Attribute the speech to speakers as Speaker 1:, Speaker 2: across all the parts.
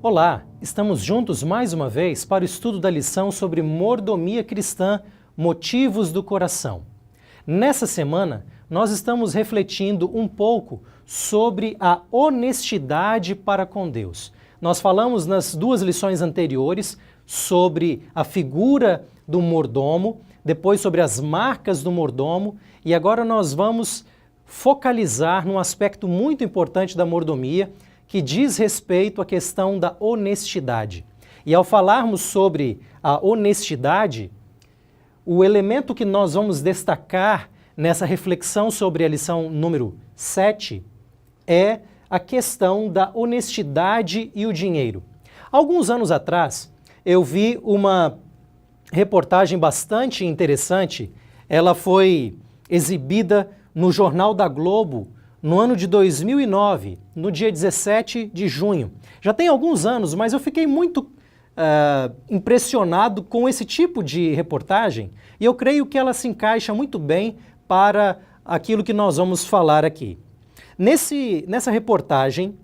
Speaker 1: Olá, estamos juntos mais uma vez para o estudo da lição sobre mordomia cristã, motivos do coração. Nessa semana, nós estamos refletindo um pouco sobre a honestidade para com Deus. Nós falamos nas duas lições anteriores sobre a figura do mordomo, depois sobre as marcas do mordomo, e agora nós vamos focalizar num aspecto muito importante da mordomia, que diz respeito à questão da honestidade. E ao falarmos sobre a honestidade, o elemento que nós vamos destacar nessa reflexão sobre a lição número 7 é a questão da honestidade e o dinheiro. Alguns anos atrás, eu vi uma reportagem bastante interessante. Ela foi exibida no Jornal da Globo no ano de 2009, no dia 17 de junho. Já tem alguns anos, mas eu fiquei muito impressionado com esse tipo de reportagem e eu creio que ela se encaixa muito bem para aquilo que nós vamos falar aqui. Nessa reportagem,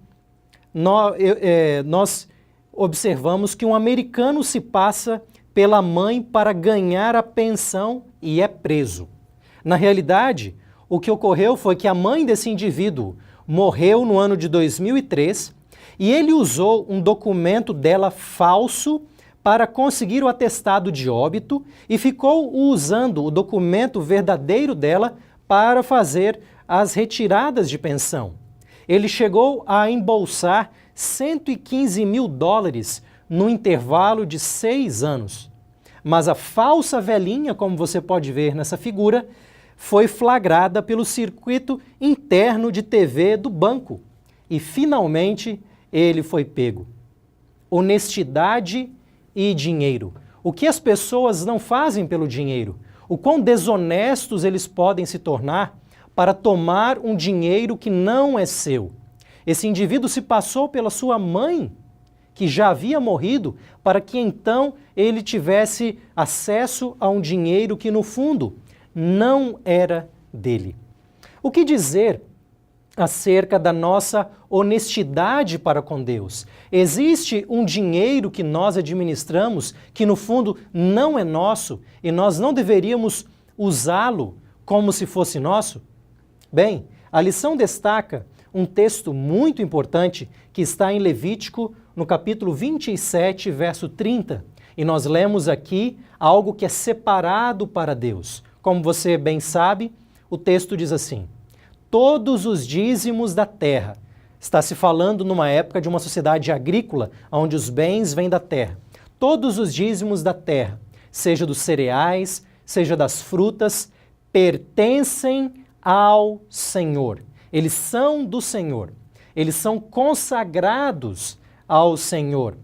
Speaker 1: nós observamos que um americano se passa pela mãe para ganhar a pensão e é preso. Na realidade, o que ocorreu foi que a mãe desse indivíduo morreu no ano de 2003 e ele usou um documento dela falso para conseguir o atestado de óbito e ficou usando o documento verdadeiro dela para fazer as retiradas de pensão. Ele chegou a embolsar $115 mil no intervalo de 6 anos. Mas a falsa velhinha, como você pode ver nessa figura, foi flagrada pelo circuito interno de TV do banco e finalmente ele foi pego. Honestidade e dinheiro. O que as pessoas não fazem pelo dinheiro? O quão desonestos eles podem se tornar para tomar um dinheiro que não é seu. Esse indivíduo se passou pela sua mãe, que já havia morrido, para que então ele tivesse acesso a um dinheiro que no fundo não era dele. O que dizer acerca da nossa honestidade para com Deus? Existe um dinheiro que nós administramos que no fundo não é nosso e nós não deveríamos usá-lo como se fosse nosso? Bem, a lição destaca um texto muito importante que está em Levítico, no capítulo 27, verso 30. E nós lemos aqui algo que é separado para Deus. Como você bem sabe, o texto diz assim: todos os dízimos da terra. Está se falando numa época de uma sociedade agrícola, onde os bens vêm da terra. Todos os dízimos da terra, seja dos cereais, seja das frutas, pertencem ao Senhor. Eles são do Senhor. Eles são consagrados ao Senhor.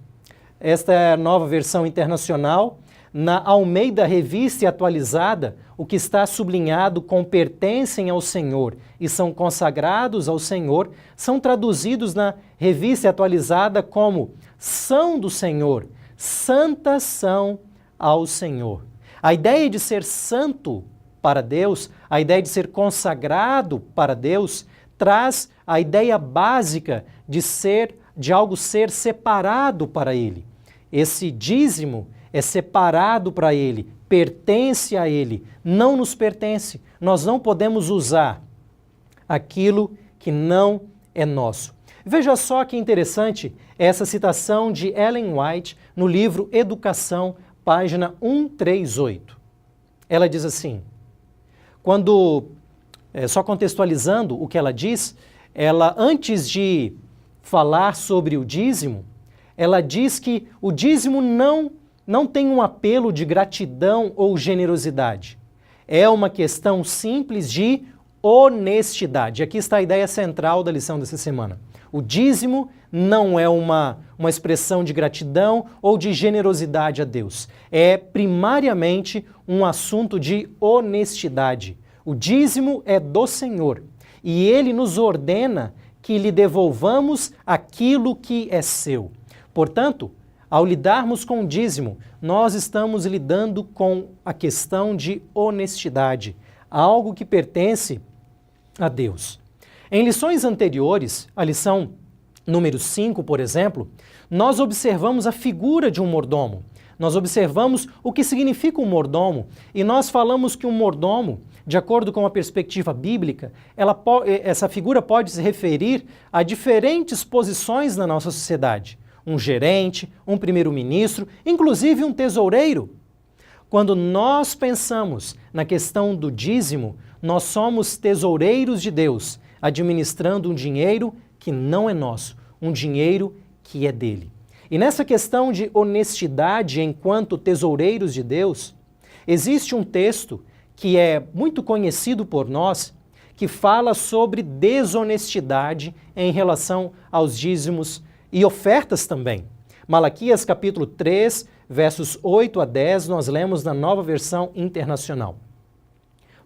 Speaker 1: Esta é a nova versão internacional. Na Almeida Revista e Atualizada, o que está sublinhado com pertencem ao Senhor e são consagrados ao Senhor, são traduzidos na Revista Atualizada como são do Senhor, santas são ao Senhor. A ideia de ser santo para Deus, a ideia de ser consagrado para Deus, traz a ideia básica de algo ser separado para Ele. Esse dízimo é separado para Ele, pertence a Ele, não nos pertence. Nós não podemos usar aquilo que não é nosso. Veja só que interessante essa citação de Ellen White no livro Educação, página 138. Ela diz assim, só contextualizando o que ela diz, ela antes de falar sobre o dízimo, ela diz que o dízimo não tem um apelo de gratidão ou generosidade. É uma questão simples de honestidade. Aqui está a ideia central da lição dessa semana. O dízimo não é uma expressão de gratidão ou de generosidade a Deus. É primariamente um assunto de honestidade. O dízimo é do Senhor e Ele nos ordena que lhe devolvamos aquilo que é seu. Portanto, ao lidarmos com o dízimo, nós estamos lidando com a questão de honestidade, algo que pertence a Deus. Em lições anteriores, a lição Número 5, por exemplo, nós observamos a figura de um mordomo. Nós observamos o que significa um mordomo e nós falamos que um mordomo, de acordo com a perspectiva bíblica, essa figura pode se referir a diferentes posições na nossa sociedade. Um gerente, um primeiro-ministro, inclusive um tesoureiro. Quando nós pensamos na questão do dízimo, nós somos tesoureiros de Deus, administrando um dinheiro que não é nosso, um dinheiro que é dele. E nessa questão de honestidade enquanto tesoureiros de Deus, existe um texto que é muito conhecido por nós, que fala sobre desonestidade em relação aos dízimos e ofertas também. Malaquias capítulo 3, versos 8 a 10, nós lemos na Nova Versão Internacional.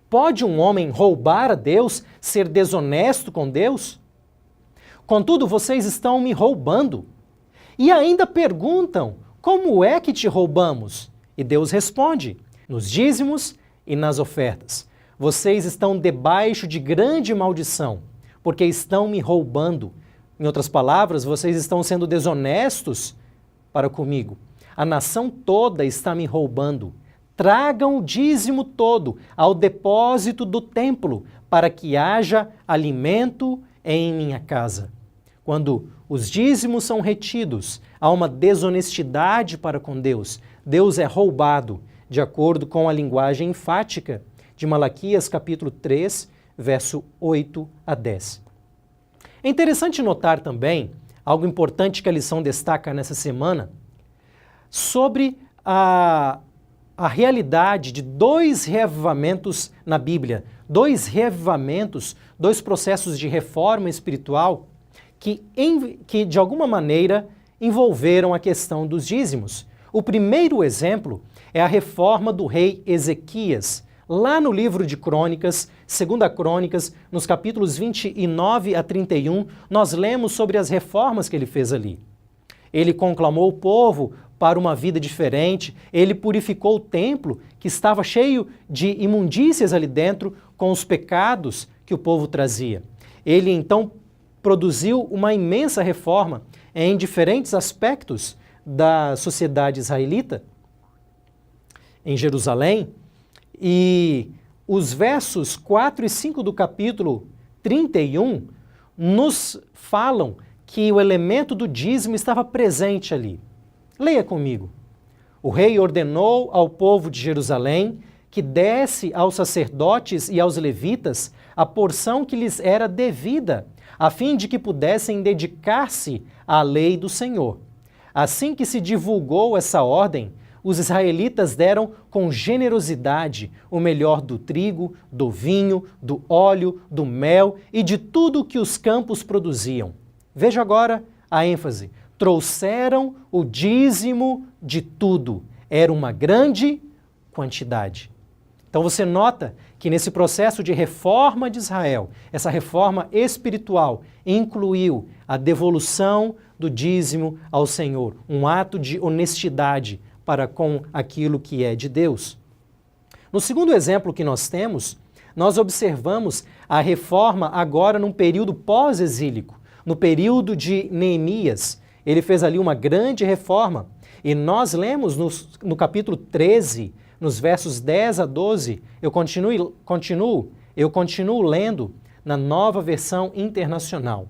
Speaker 1: Pode um homem roubar a Deus, ser desonesto com Deus? Contudo, vocês estão me roubando. E ainda perguntam, como é que te roubamos? E Deus responde, nos dízimos e nas ofertas. Vocês estão debaixo de grande maldição, porque estão me roubando. Em outras palavras, vocês estão sendo desonestos para comigo. A nação toda está me roubando. Tragam o dízimo todo ao depósito do templo, para que haja alimento em minha casa. Quando os dízimos são retidos, há uma desonestidade para com Deus. Deus é roubado, de acordo com a linguagem enfática de Malaquias capítulo 3, verso 8 a 10. É interessante notar também, algo importante que a lição destaca nessa semana, sobre a realidade de dois reavivamentos na Bíblia, dois reavivamentos, dois processos de reforma espiritual que de alguma maneira envolveram a questão dos dízimos. O primeiro exemplo é a reforma do rei Ezequias. Lá no livro de Crônicas, 2 Crônicas, nos capítulos 29 a 31, nós lemos sobre as reformas que ele fez ali. Ele conclamou o povo para uma vida diferente, ele purificou o templo, que estava cheio de imundícias ali dentro, com os pecados que o povo trazia. Ele então produziu uma imensa reforma em diferentes aspectos da sociedade israelita, em Jerusalém, e os versos 4 e 5 do capítulo 31 nos falam que o elemento do dízimo estava presente ali. Leia comigo. O rei ordenou ao povo de Jerusalém que desse aos sacerdotes e aos levitas a porção que lhes era devida, a fim de que pudessem dedicar-se à lei do Senhor. Assim que se divulgou essa ordem, os israelitas deram com generosidade o melhor do trigo, do vinho, do óleo, do mel e de tudo o que os campos produziam. Veja agora a ênfase. Trouxeram o dízimo de tudo. Era uma grande quantidade. Então você nota que nesse processo de reforma de Israel, essa reforma espiritual incluiu a devolução do dízimo ao Senhor, um ato de honestidade para com aquilo que é de Deus. No segundo exemplo que nós temos, nós observamos a reforma agora num período pós-exílico, no período de Neemias. Ele fez ali uma grande reforma e nós lemos no capítulo 13, nos versos 10 a 12, eu continuo lendo na Nova Versão Internacional.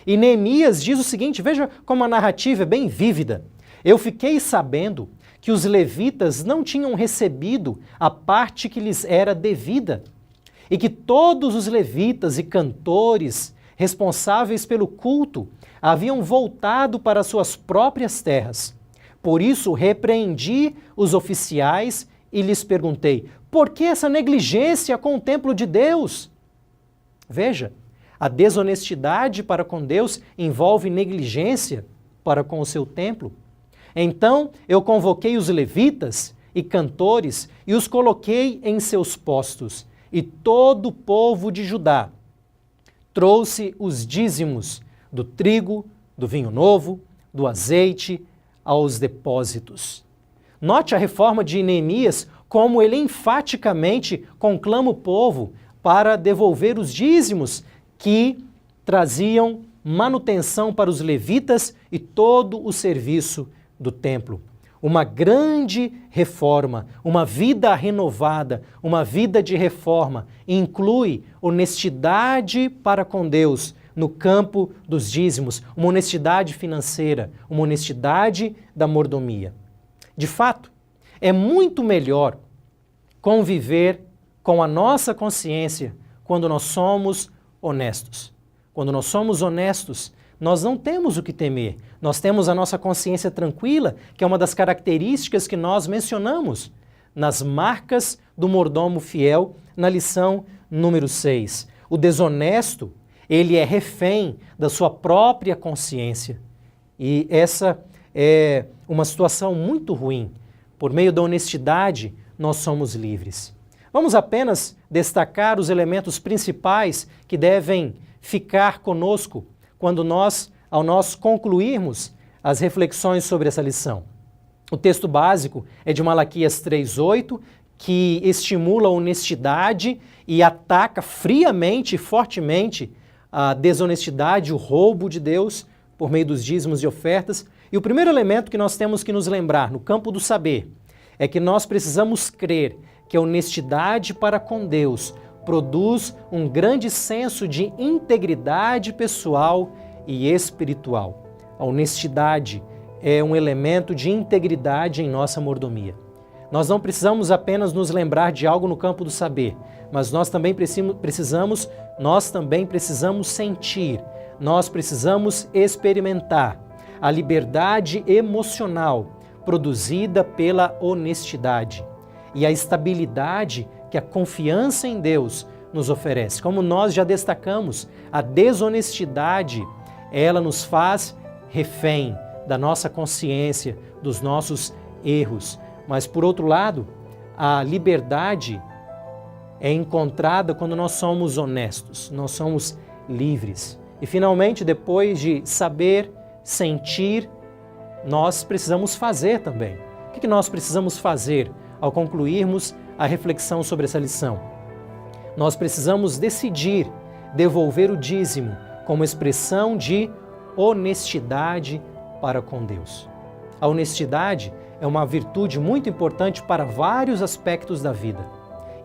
Speaker 1: E Neemias diz o seguinte, veja como a narrativa é bem vívida. Eu fiquei sabendo que os levitas não tinham recebido a parte que lhes era devida, e que todos os levitas e cantores responsáveis pelo culto haviam voltado para suas próprias terras. Por isso repreendi os oficiais e lhes perguntei, por que essa negligência com o templo de Deus? Veja, a desonestidade para com Deus envolve negligência para com o seu templo. Então eu convoquei os levitas e cantores e os coloquei em seus postos, e todo o povo de Judá trouxe os dízimos do trigo, do vinho novo, do azeite aos depósitos. Note a reforma de Neemias, como ele enfaticamente conclama o povo para devolver os dízimos que traziam manutenção para os levitas e todo o serviço do templo. Uma grande reforma, uma vida renovada, uma vida de reforma, inclui honestidade para com Deus no campo dos dízimos, uma honestidade financeira, uma honestidade da mordomia. De fato, é muito melhor conviver com a nossa consciência quando nós somos honestos. Quando nós somos honestos, nós não temos o que temer. Nós temos a nossa consciência tranquila, que é uma das características que nós mencionamos nas marcas do mordomo fiel, na lição número 6. O desonesto, ele é refém da sua própria consciência. E essa é uma situação muito ruim. Por meio da honestidade, nós somos livres. Vamos apenas destacar os elementos principais que devem ficar conosco ao nós concluirmos as reflexões sobre essa lição. O texto básico é de Malaquias 3:8, que estimula a honestidade e ataca friamente e fortemente a desonestidade, o roubo de Deus por meio dos dízimos e ofertas. E o primeiro elemento que nós temos que nos lembrar no campo do saber é que nós precisamos crer que a honestidade para com Deus produz um grande senso de integridade pessoal e espiritual. A honestidade é um elemento de integridade em nossa mordomia. Nós não precisamos apenas nos lembrar de algo no campo do saber, mas nós também precisamos sentir, nós precisamos experimentar a liberdade emocional produzida pela honestidade e a estabilidade que a confiança em Deus nos oferece. Como nós já destacamos, a desonestidade, ela nos faz refém da nossa consciência, dos nossos erros. Mas, por outro lado, a liberdade é encontrada quando nós somos honestos, nós somos livres. E, finalmente, depois de saber, sentir, nós precisamos fazer também. O que nós precisamos fazer ao concluirmos a reflexão sobre essa lição? Nós precisamos decidir devolver o dízimo como expressão de honestidade para com Deus. A honestidade é uma virtude muito importante para vários aspectos da vida.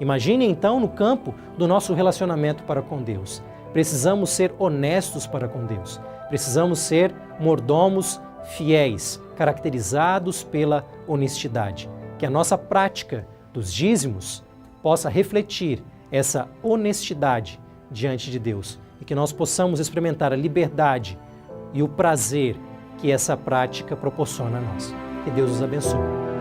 Speaker 1: Imagine então no campo do nosso relacionamento para com Deus. Precisamos ser honestos para com Deus. Precisamos ser mordomos fiéis, caracterizados pela honestidade. Que a nossa prática dos dízimos possa refletir essa honestidade diante de Deus e que nós possamos experimentar a liberdade e o prazer que essa prática proporciona a nós. Que Deus os abençoe.